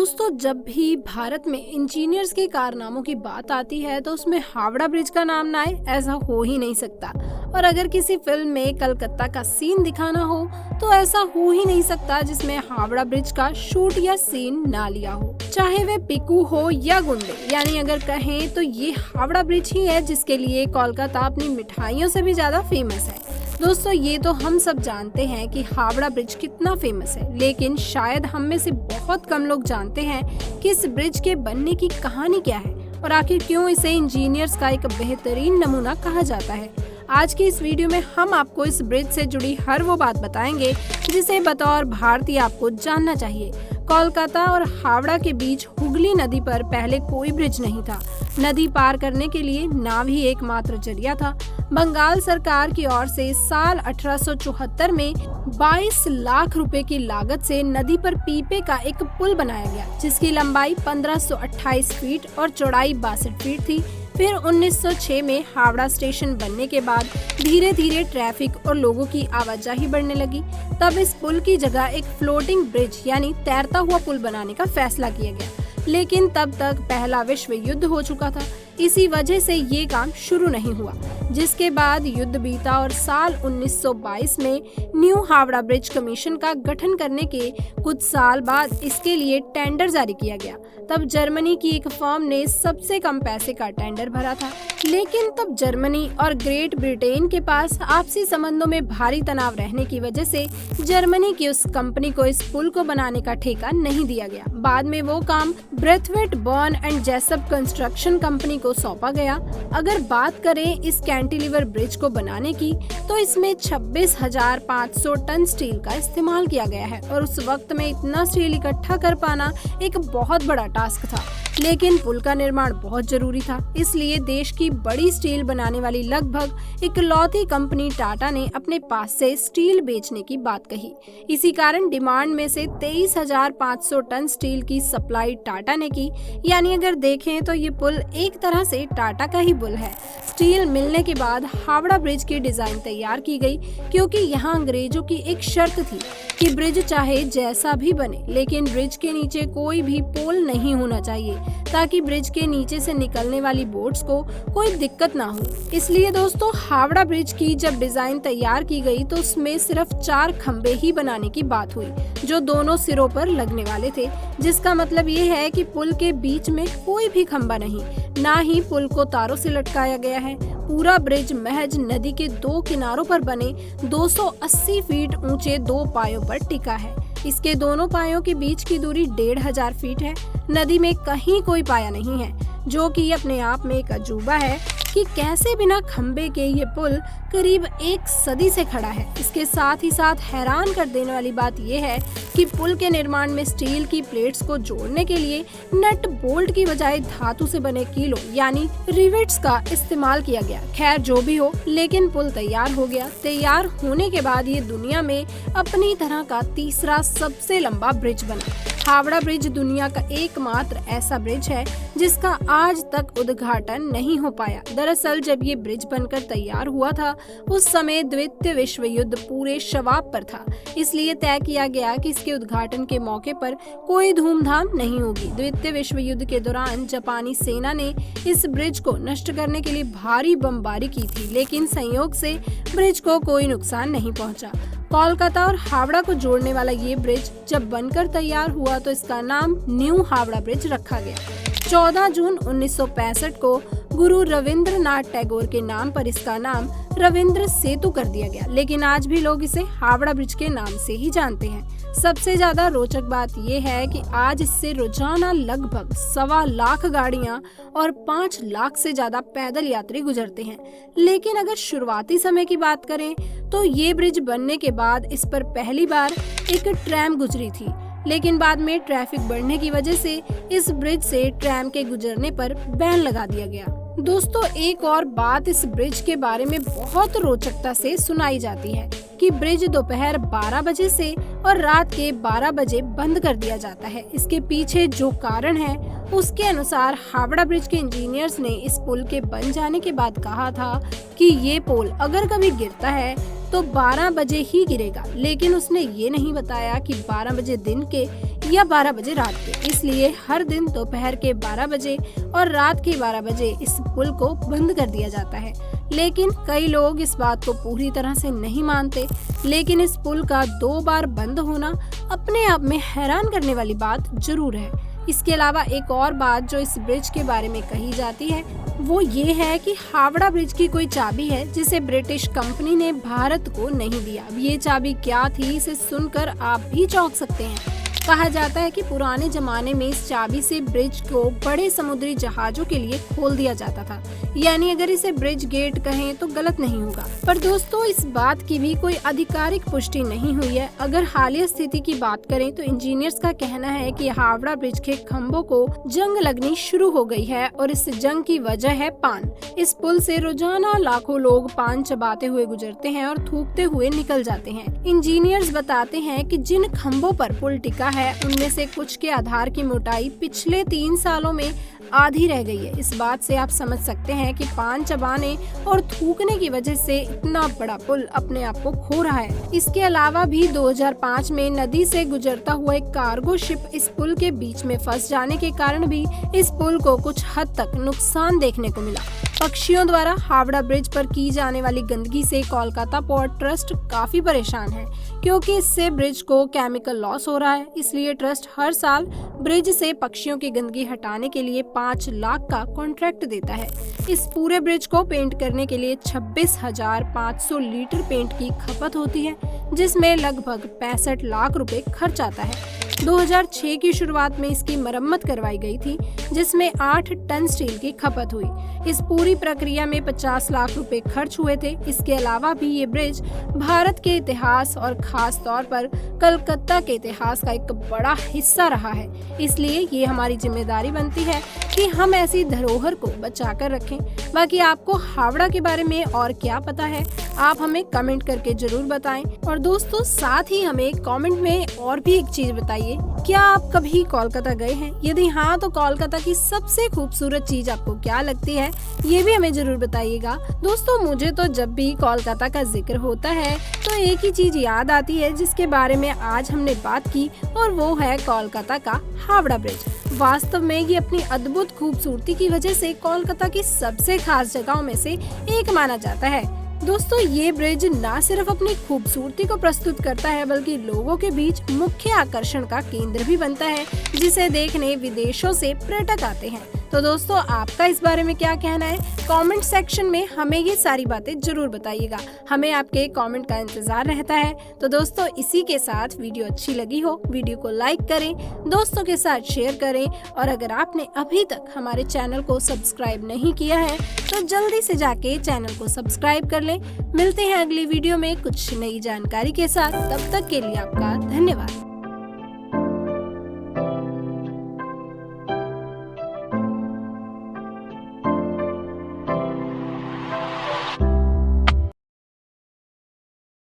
दोस्तों, जब भी भारत में इंजीनियर्स के कारनामों की बात आती है तो उसमें हावड़ा ब्रिज का नाम ना आए ऐसा हो ही नहीं सकता। और अगर किसी फिल्म में कलकत्ता का सीन दिखाना हो तो ऐसा हो ही नहीं सकता जिसमें हावड़ा ब्रिज का शूट या सीन ना लिया हो, चाहे वे पिकू हो या गुंडे। यानी अगर कहें तो ये हावड़ा ब्रिज ही है जिसके लिए कोलकाता अपनी मिठाइयों से भी ज्यादा फेमस है। दोस्तों, ये तो हम सब जानते हैं कि हावड़ा ब्रिज कितना फेमस है, लेकिन शायद हम में से बहुत कम लोग जानते हैं कि इस ब्रिज के बनने की कहानी क्या है और आखिर क्यों इसे इंजीनियर्स का एक बेहतरीन नमूना कहा जाता है। आज की इस वीडियो में हम आपको इस ब्रिज से जुड़ी हर वो बात बताएंगे जिसे बतौर भारतीय आपको जानना चाहिए। कोलकाता और हावड़ा के बीच हुगली नदी पर पहले कोई ब्रिज नहीं था। नदी पार करने के लिए नाव ही एकमात्र जरिया था। बंगाल सरकार की ओर से साल 1874 में 22 लाख रुपए की लागत से नदी पर पीपे का एक पुल बनाया गया, जिसकी लंबाई 1528 फीट और चौड़ाई 62 फीट थी। फिर 1906 में हावड़ा स्टेशन बनने के बाद धीरे धीरे ट्रैफिक और लोगों की आवाजाही बढ़ने लगी। तब इस पुल की जगह एक फ्लोटिंग ब्रिज यानी तैरता हुआ पुल बनाने का फैसला किया गया, लेकिन तब तक पहला विश्व युद्ध हो चुका था। इसी वजह से ये काम शुरू नहीं हुआ, जिसके बाद युद्ध बीता और साल 1922 में न्यू हावड़ा ब्रिज कमीशन का गठन करने के कुछ साल बाद इसके लिए टेंडर जारी किया गया। तब जर्मनी की एक फर्म ने सबसे कम पैसे का टेंडर भरा था, लेकिन तब जर्मनी और ग्रेट ब्रिटेन के पास आपसी संबंधों में भारी तनाव रहने की वजह से जर्मनी की उस कंपनी को इस पुल को बनाने का ठेका नहीं दिया गया। बाद में वो काम Braithwaite Burn and Jessop Construction Company को सौंपा गया। अगर बात करें इस कैंटिलीवर ब्रिज को बनाने की तो इसमें 26,500 टन स्टील का इस्तेमाल किया गया है और उस वक्त में इतना स्टील इकट्ठा कर पाना एक बहुत बड़ा टास्क था। लेकिन पुल का निर्माण बहुत जरूरी था, इसलिए देश की बड़ी स्टील बनाने वाली लगभग इकलौती कंपनी टाटा ने अपने पास से स्टील बेचने की बात कही। इसी कारण डिमांड में से 23,500 टन स्टील की सप्लाई टाटा ने की। यानी अगर देखें तो ये पुल एक तरह से टाटा का ही पुल है। स्टील मिलने के बाद हावड़ा ब्रिज की डिजाइन तैयार की गई, क्योंकि यहाँ अंग्रेजों की एक शर्त थी कि ब्रिज चाहे जैसा भी बने, लेकिन ब्रिज के नीचे कोई भी पोल नहीं होना चाहिए, ताकि ब्रिज के नीचे से निकलने वाली बोट्स को कोई दिक्कत ना हो। इसलिए दोस्तों, हावड़ा ब्रिज की जब डिजाइन तैयार की गई तो उसमें सिर्फ 4 खंबे ही बनाने की बात हुई, जो दोनों सिरों पर लगने वाले थे, जिसका मतलब ये है कि पुल के बीच में कोई भी खंबा नहीं, ना ही पुल को तारों से लटकाया गया है। पूरा ब्रिज महज नदी के 2 किनारों पर बने 280 फीट ऊंचे 2 पायों पर टिका है। इसके दोनों पायों के बीच की दूरी 1,500 फीट है। नदी में कहीं कोई पाया नहीं है, जो कि अपने आप में एक अजूबा है कि कैसे बिना खंबे के ये पुल करीब 1 सदी से खड़ा है। इसके साथ ही साथ हैरान कर देने वाली बात यह है कि पुल के निर्माण में स्टील की प्लेट्स को जोड़ने के लिए नट बोल्ट की बजाय धातु से बने कीलों यानी रिवेट्स का इस्तेमाल किया गया। खैर जो भी हो, लेकिन पुल तैयार हो गया। तैयार होने के बाद ये दुनिया में अपनी तरह का तीसरा सबसे लंबा ब्रिज बना। हावड़ा ब्रिज दुनिया का एकमात्र ऐसा ब्रिज है जिसका आज तक उद्घाटन नहीं हो पाया। दरअसल जब ये ब्रिज बनकर तैयार हुआ था उस समय द्वितीय विश्व युद्ध पूरे शवाब पर था, इसलिए तय किया गया कि इसके उद्घाटन के मौके पर कोई धूमधाम नहीं होगी। द्वितीय विश्व युद्ध के दौरान जापानी सेना ने इस ब्रिज को नष्ट करने के लिए भारी बमबारी की थी, लेकिन संयोग से ब्रिज को कोई नुकसान नहीं पहुंचा। कोलकाता और हावड़ा को जोड़ने वाला ये ब्रिज जब बनकर तैयार हुआ तो इसका नाम न्यू हावड़ा ब्रिज रखा गया। 14 जून 1965 को गुरु रविंद्रनाथ टैगोर के नाम पर इसका नाम रविंद्र सेतु कर दिया गया, लेकिन आज भी लोग इसे हावड़ा ब्रिज के नाम से ही जानते हैं। सबसे ज्यादा रोचक बात यह है कि आज इससे रोजाना लगभग 1.25 लाख गाड़ियां और 5 लाख से ज्यादा पैदल यात्री गुजरते हैं। लेकिन अगर शुरुआती समय की बात करें तो ये ब्रिज बनने के बाद इस पर पहली बार एक ट्रैम गुजरी थी, लेकिन बाद में ट्रैफिक बढ़ने की वजह से इस ब्रिज से ट्रैम के गुजरने पर बैन लगा दिया गया। दोस्तों, एक और बात इस ब्रिज के बारे में बहुत रोचकता से सुनाई जाती है कि ब्रिज दोपहर 12 बजे से और रात के 12 बजे बंद कर दिया जाता है। इसके पीछे जो कारण है उसके अनुसार हावड़ा ब्रिज के इंजीनियर्स ने इस पुल के बन जाने के बाद कहा था कि ये पुल अगर कभी गिरता है तो 12 बजे ही गिरेगा, लेकिन उसने ये नहीं बताया कि 12 बजे दिन के या 12 बजे रात के। इसलिए हर दिन दोपहर के 12 बजे और रात के 12 बजे इस पुल को बंद कर दिया जाता है। लेकिन कई लोग इस बात को पूरी तरह से नहीं मानते। लेकिन इस पुल का 2 बार बंद होना अपने आप में हैरान करने वाली बात जरूर है। इसके अलावा एक और बात जो इस ब्रिज के बारे में कही जाती है वो ये है कि हावड़ा ब्रिज की कोई चाबी है जिसे ब्रिटिश कंपनी ने भारत को नहीं दिया। अब ये चाबी क्या थी, इसे सुनकर आप भी चौंक सकते हैं। कहा जाता है कि पुराने जमाने में इस चाबी से ब्रिज को बड़े समुद्री जहाजों के लिए खोल दिया जाता था। यानी अगर इसे ब्रिज गेट कहें तो गलत नहीं होगा। पर दोस्तों, इस बात की भी कोई आधिकारिक पुष्टि नहीं हुई है। अगर हालिया स्थिति की बात करें तो इंजीनियर्स का कहना है कि हावड़ा ब्रिज के खंभों को जंग लगनी शुरू हो गई है और इस जंग की वजह है पान। इस पुल से रोजाना लाखों लोग पान चबाते हुए गुजरते हैं और थूकते हुए निकल जाते हैं। इंजीनियर्स बताते हैं कि जिन खंभों पर पुल टिका है उनमें से कुछ के आधार की मोटाई पिछले 3 सालों में आधी रह गई है। इस बात से आप समझ सकते हैं कि पान चबाने और थूकने की वजह से इतना बड़ा पुल अपने आप को खो रहा है। इसके अलावा भी 2005 में नदी से गुजरता हुआ एक कार्गो शिप इस पुल के बीच में फंस जाने के कारण भी इस पुल को कुछ हद तक नुकसान देखने को मिला। पक्षियों द्वारा हावड़ा ब्रिज पर की जाने वाली गंदगी से कोलकाता पोर्ट ट्रस्ट काफी परेशान है, क्योंकि इससे ब्रिज को केमिकल लॉस हो रहा है। इसलिए ट्रस्ट हर साल ब्रिज से पक्षियों की गंदगी हटाने के लिए 5 लाख का कॉन्ट्रैक्ट देता है। इस पूरे ब्रिज को पेंट करने के लिए 26,500 लीटर पेंट की खपत होती है, जिसमें लगभग 65 लाख रुपए खर्च आता है। 2006 की शुरुआत में इसकी मरम्मत करवाई गई थी, जिसमें 8 टन स्टील की खपत हुई। इस पूरी प्रक्रिया में 50 लाख रुपए खर्च हुए थे। इसके अलावा भी ये ब्रिज भारत के इतिहास और खास तौर पर कलकत्ता के इतिहास का एक बड़ा हिस्सा रहा है। इसलिए ये हमारी जिम्मेदारी बनती है कि हम ऐसी धरोहर को बचा कर रखें। बाकी आपको हावड़ा के बारे में और क्या पता है, आप हमें कमेंट करके जरूर बताएं। और दोस्तों, साथ ही हमें कमेंट में और भी एक चीज बताइए, क्या आप कभी कोलकाता गए हैं? यदि हाँ, तो कोलकाता की सबसे खूबसूरत चीज आपको क्या लगती है, ये भी हमें जरूर बताइएगा। दोस्तों, मुझे तो जब भी कोलकाता का जिक्र होता है तो एक ही चीज याद आती है जिसके बारे में आज हमने बात की, और वो है कोलकाता का हावड़ा ब्रिज। वास्तव में ये अपनी अद्भुत खूबसूरती की वजह से कोलकाता की सबसे खास जगहों में से एक माना जाता है। दोस्तों, ये ब्रिज न सिर्फ अपनी खूबसूरती को प्रस्तुत करता है बल्कि लोगों के बीच मुख्य आकर्षण का केंद्र भी बनता है, जिसे देखने विदेशों से पर्यटक आते हैं। तो दोस्तों, आपका इस बारे में क्या कहना है? कमेंट सेक्शन में हमें ये सारी बातें जरूर बताइएगा। हमें आपके कमेंट का इंतजार रहता है। तो दोस्तों, इसी के साथ वीडियो अच्छी लगी हो, वीडियो को लाइक करें, दोस्तों के साथ शेयर करें, और अगर आपने अभी तक हमारे चैनल को सब्सक्राइब नहीं किया है तो जल्दी से जाके चैनल को सब्सक्राइब कर लें। मिलते हैं अगली वीडियो में कुछ नई जानकारी के साथ। तब तक के लिए आपका धन्यवाद।